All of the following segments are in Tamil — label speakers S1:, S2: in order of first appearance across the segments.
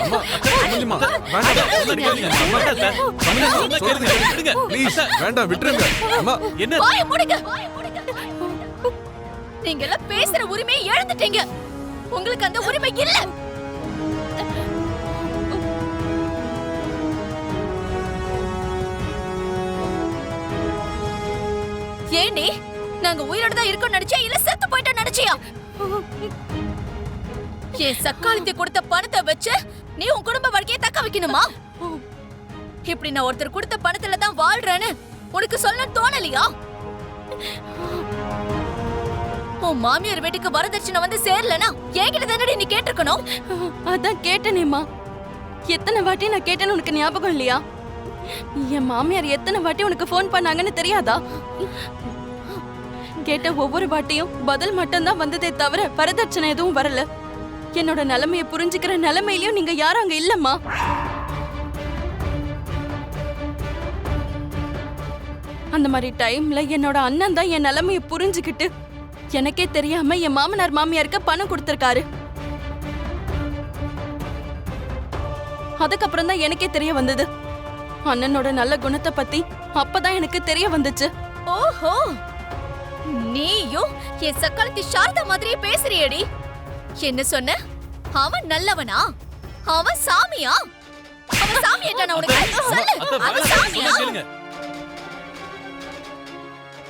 S1: அம்மா சம்பந்தியம்மா வேண்டாம் ப்ளீஸ் வேண்டாம் விட்டுருங்க அம்மா.
S2: என்ன வாயை மூடுங்க. நீங்க எல்லாம் பேசுற உரிமையை இழந்துட்டீங்க. உங்களுக்கு அந்த உரிமை இல்ல. ஏண்டி நாங்க உயிரோட தான் இருக்கோம் நினைச்சியா இல்ல செத்து போயிட்டோம் நினைச்சியா? என் சக்காலத்தை கொடுத்த பணத்தை வச்சு நீ உன் குடும்ப வாழ்க்கையை தக்க வைக்கணுமா? இப்படி நான் ஒருத்தர் கொடுத்த பணத்துல தான் வாழ்றேன்னு உனக்கு சொல்ல தோணலையா? உன் மாமியார் வீட்டுக்கு வரதட்சணை வந்து சேரலனா என்கிட்ட தானடி நீ கேட்டிருக்கணும்.
S3: அதான் கேட்டனேம்மா. எத்தனை வாட்டி நான் கேட்டேன்னு உனக்கு ஞாபகம் இல்லையா? என் மாமியார் எத்தனை வாட்டி உனக்கு ஃபோன் பண்ணாங்கன்னு தெரியாதா? கேட்ட ஒவ்வொரு வாட்டியும் பதில் மட்டும்தான் வந்ததே தவிர வரதட்சணை எதுவும் வரல. என்னோட நிலைமையை புரிஞ்சுக்கிற நிலைமையிலயும் நீங்க யாரும் அங்க இல்லம்மா. அந்த மாதிரி டைம்ல என்னோட அண்ணன் தான் என் நிலைமையை புரிஞ்சுக்கிட்டு எனக்கே தெரியாம என் மாமனார் மாமியாருக்கு பணம் கொடுத்திருக்காரு. அதுக்கப்புறம் தான் எனக்கே தெரிய வந்தது அண்ணனோட நல்ல குணத்தை பத்தி. அப்பதான் எனக்கு தெரிய வந்துச்சு.
S2: ஓஹோ, நீயும் என் சக்காலத்தி சாரதா மாதிரியே பேசுறியடி. என்ன சொன்ன? அவன் நல்லவனா? அவன் சாமியா? அவன் சாமியாட்டானா உனக்கு? சொல்லு, அவன் சாமியா?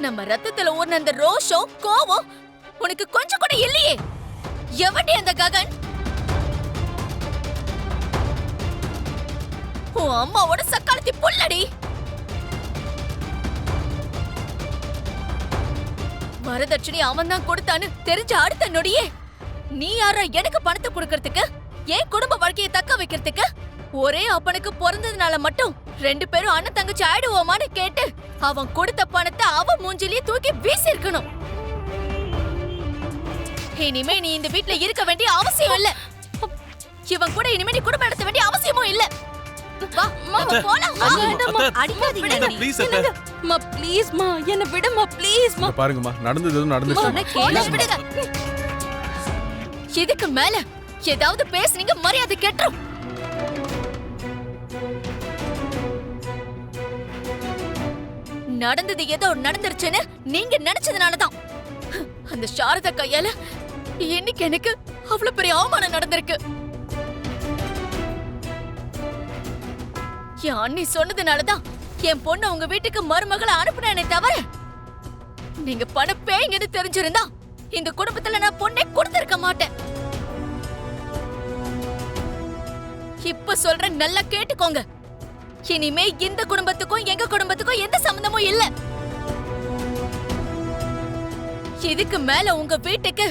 S2: நம்ம ரத்தத்துல ஊர்ன அந்த ரோஷம் கோவம் உனக்கு கொஞ்சம் கூட இல்லையே. எவடி அந்த ககன்? உன் அம்மாவோட சக்காலத்தி புள்ளடி. வரதட்சணை அவன் தான் கொடுத்தான்னு தெரிஞ்ச அடுத்த நொடியே நீ யாரா எனக்கு பணத்தை கொடுக்கறதுக்கு, என் குடும்ப வாழ்க்கையை தக்க வைக்கிறதுக்கு? ஒரே அப்பனுக்கு பிறந்ததுனால மட்டும் 2 பேரும் அண்ணன் தங்கச்சி ஆயிடுவோமான்னு கேட்டு அவன் கொடுத்த பணத்தை அவன் மூஞ்சிலேயே தூக்கி வீசி இருக்கணும். இனிமே நீ இந்த வீட்ல இருக்க வேண்டிய அவசியம் இல்ல. இவன் கூட இனிமே நீ குடும்பம் நடத்த வேண்டிய அவசியமும் இல்ல. வா மாமா போலாம்.
S3: அடிக்காதீங்க ப்ளீஸ் அத்தை. மா ப்ளீஸ் மா என்ன விடுமா ப்ளீஸ் மா.
S1: பாருங்கம்மா நடந்தது நடந்துச்சு.
S2: இதுக்கு மேல ஏதாவது பேசுனீங்க மரியாதை கெட்டுரும். நடந்தது ஏதோ நடந்துருச்சுன்னு நீங்க நினைச்சதுனாலதான் அந்த சாரதா கையால இன்னைக்கு எனக்கு அவ்வளவு பெரிய அவமானம் நடந்திருக்கு. என் அண்ணி சொன்னதுனாலதான் என் பொண்ணு உங்க வீட்டுக்கு மருமகளை அனுப்புனே தவிர நீங்க பணம் பேய்ங்கன்னு தெரிஞ்சிருந்தா இந்த குடும்பத்துல நான் பொண்ணே கொடுத்திருக்க மாட்டேன். இப்ப சொல்றேன், நல்லா கேட்டுக்கோங்க. இனிமே இந்த குடும்பத்துக்கும் எங்க குடும்பத்துக்கும் எந்த சம்பந்தமும் இல்ல. இதுக்கு மேல உங்க வீட்டுக்கு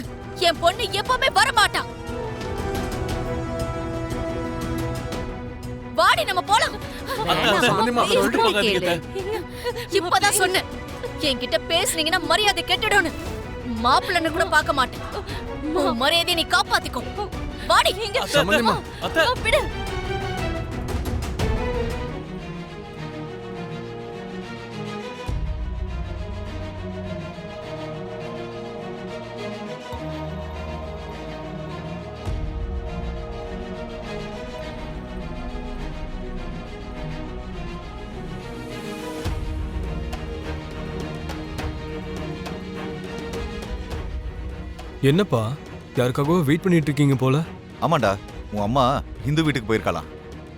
S2: என் பொண்ணு எப்பவுமே வரமாட்டா. வாடி நம்ம போலாம். இப்பதான் சொன்னேன், என்கிட்ட பேசுனீங்கன்னா மரியாதை கெட்டுடும்னு. மாப்பிள்ளன்னு கூட பார்க்க மாட்டேன். மரியாதையை நீ காப்பாத்திக்கோ. வாடி. விடு.
S4: என்னப்பா யாருக்காகவோ வெயிட் பண்ணிட்டு இருக்கீங்க போல?
S5: ஆமாண்டா, உன் அம்மா இந்து வீட்டுக்கு போயிருக்கலாம்.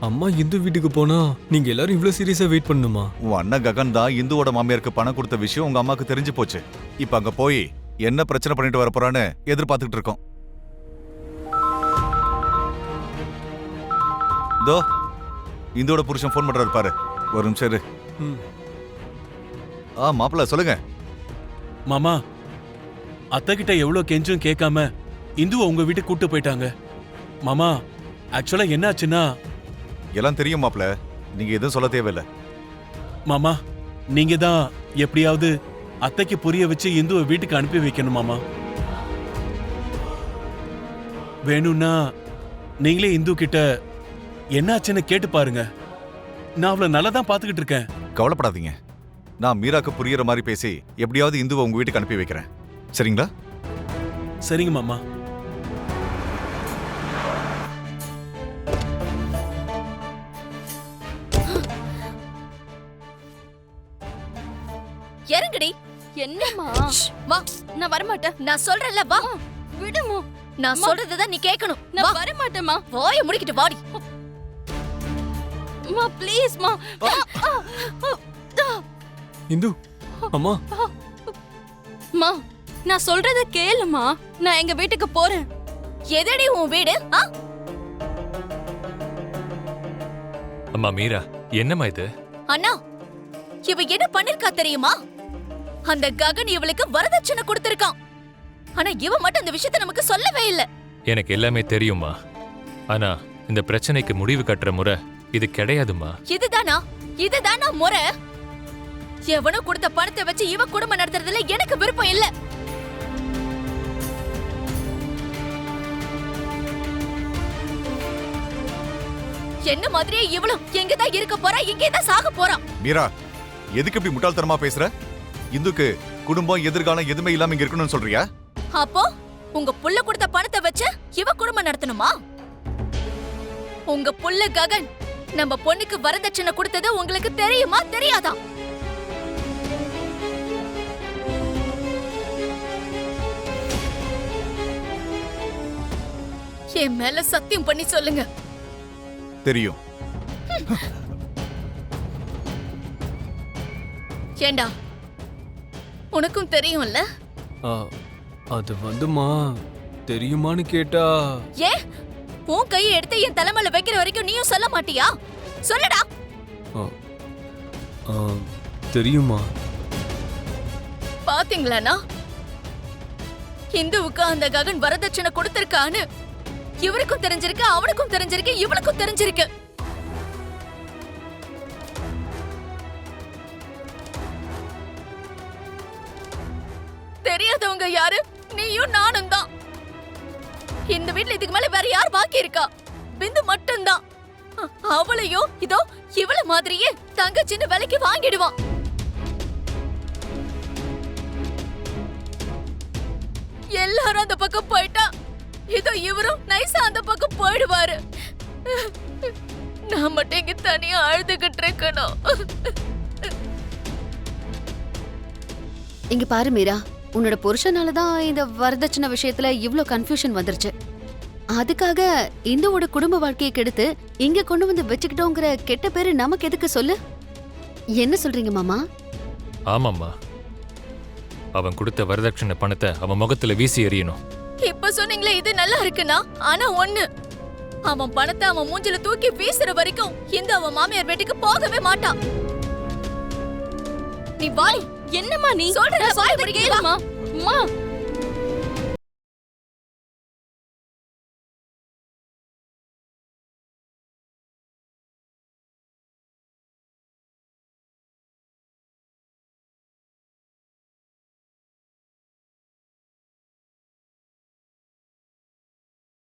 S4: அம்மா இந்து வீட்டுக்கு போனா நீங்க எல்லாரும் இவ்ளோ சீரியஸா வெயிட் பண்ணணுமா?
S5: உன் அண்ணன் ககன் தான் இந்துவோட மாமியாருக்கு பணம் கொடுத்த விஷயம் உங்க அம்மாக்கு தெரிஞ்சு போச்சு. இப்ப அங்க போய் என்ன பிரச்சனை பண்ணிட்டு வர போறான்னு எதிர்பார்த்துட்டு இருக்கோம். தோ இந்துவோட புருஷன் போன் பண்றாரு பாரு. ஒரு நிமிஷம் இரு. மாப்பிள்ள சொல்லுங்க.
S6: மாமா, அத்தை கிட்ட எவ்வளவு கெஞ்சும் கேட்காம இந்துவை உங்க வீட்டுக்கு கூட்டு போயிட்டாங்க. மாமா, ஆக்சுவலா என்ன ஆச்சுன்னா...
S5: எல்லாம் தெரியும் மாப்பிள்ள, நீங்க எதுவும் சொல்ல தேவையில்லை.
S6: மாமா, நீங்க தான் எப்படியாவது அத்தைக்கு புரிய வச்சு இந்துவை வீட்டுக்கு அனுப்பி வைக்கணும் மாமா. வேணும்னா நீங்களே இந்து கிட்ட என்னாச்சுன்னு கேட்டு பாருங்க. நான் அவளை நல்லா தான் பாத்துக்கிட்டு இருக்கேன்.
S5: கவலைப்படாதீங்க, நான் மீராக்கு புரியுற மாதிரி பேசி எப்படியாவது இந்துவை உங்க வீட்டுக்கு அனுப்பி வைக்கிறேன். சரிங்களா?
S6: சரிங்க மாமா.
S3: என்னம்மா
S2: வா,
S3: நான் வரமாட்டேன்.
S2: நான் சொல்றேன்ல வா.
S3: விடுமா.
S2: நான் சொல்றதுதான் நீ கேட்கணும். வா,
S3: நான் வரமாட்டேம்மா.
S2: வாயை முடிக்கிட்டு வாடி.
S3: அம்மா ப்ளீஸ்மா.
S4: இந்து அம்மா
S3: அம்மா நான் சொல்றத கேளுமா. நான் எங்க வீட்டுக்கு போறேன்.
S2: எதடி உன் வீடு? ஆ?
S7: அம்மா மீரா, என்னம்மா இது?
S2: அண்ணா, இவ என்ன பண்ணிருக்கா தெரியுமா? அந்த ககன் இவளுக்கு வரதட்சணை கொடுத்திருக்கான். ஆனா இவ மட்டும் அந்த விஷயத்தை நமக்கு சொல்லவே இல்ல.
S7: எனக்கு எல்லாமே தெரியும்மா. ஆனா இந்த பிரச்சனைக்கு முடிவு கட்டுற முறை இது கிடையாதும்மா.
S2: இதுதானா முறை? எவனோ கொடுத்த பணத்தை வச்சு இவ குடும்பம் நடத்துறதுல எனக்கு விருப்பம் இல்ல. என்ன மாதிரியே இவளும் எங்கதான் இருக்க போறா, இங்கேதான் சாக போறா.
S5: மீரா, எதுக்கு இப்படி முட்டாள்தனமா பேசுற? இந்துக்கு குடும்பம் எதிர்காலம் எதுவுமே இல்லாம இங்க இருக்கணும்னு சொல்றியா?
S2: அப்போ உங்க புள்ள கொடுத்த பணத்தை வச்சு இவ குடும்பம் நடத்தணுமா? உங்க புள்ள ககன் நம்ம பொண்ணுக்கு வரதட்சணை கொடுத்தது உங்களுக்கு தெரியுமா தெரியாதா? என் மேல சத்தியம் பண்ணி சொல்லுங்க.
S5: தெரியும்.
S2: ஏண்டா, உனக்கும் தெரியும்ல?
S4: ஆ, அது வந்துமா தெரியுமான்னு கேட்டா
S2: ஏ, உன் கையை எடுத்து என் தலைமையில வைக்கிற வரைக்கும் நீயும் சொல்ல மாட்டியா? சொல்லுடா.
S4: ஆ, ஆ, தெரியுமா.
S2: பாத்தீங்களாண்ணா, இந்துவுக்கு அந்த ககன் வரதட்சணை கொடுத்திருக்கான்னு இவருக்கும் தெரிஞ்சிருக்கு, அவனுக்கும் தெரிஞ்சிருக்கு, இவளுக்கும் தெரிஞ்சிருக்கு. தெரியாதவங்க யாரு? நீயும் நானும் தான். இந்த வீட்ல இதுக்கு மேல வேற யார் பாக்கி இருக்கா? பிந்து மட்டும்தான். அவளையும் இதோ இவள மாதிரியே தங்கச்சின்னு விலைக்கு வாங்கிடுவான். எல்லாரும் அந்த பக்கம் போயிட்டா இதோ இவரும் நைஸா அந்த பக்கம் போயிடுவாரு. நான் மட்டும் இங்க தனியா அழுதுகிட்டு இருக்கணும்.
S8: இங்க பாரு மீரா, உன்னோட புருஷனாலதான் இந்த வரதட்சணை விஷயத்துல இவ்ளோ கன்ஃபியூஷன் வந்துருச்சு. அதுக்காக இந்துவோட குடும்ப வாழ்க்கையை கெடுத்து இங்க கொண்டு வந்து வச்சுக்கிட்டோங்கிற கெட்ட பேரு நமக்கு எதுக்கு சொல்லு? என்ன சொல்றீங்க மாமா?
S7: ஆமாம்மா, அவன் கொடுத்த வரதட்சணை பணத்தை அவன் முகத்துல வீசி எறியணும்.
S2: இப்ப சொன்னீங்களே இது நல்லா இருக்குன்னா, ஆனா ஒண்ணு, அவன் பணத்தை அவன் மூஞ்சில தூக்கி வீசுற வரைக்கும் இந்த அவன் மாமியார் வீட்டுக்கு போகவே மாட்டான். நீ வாய்.
S3: என்னம்மா நீ
S2: சொல்றத
S3: நான்
S2: வாய்
S3: சொல்றத
S2: முடிக்க
S3: கேளுமா. அம்மா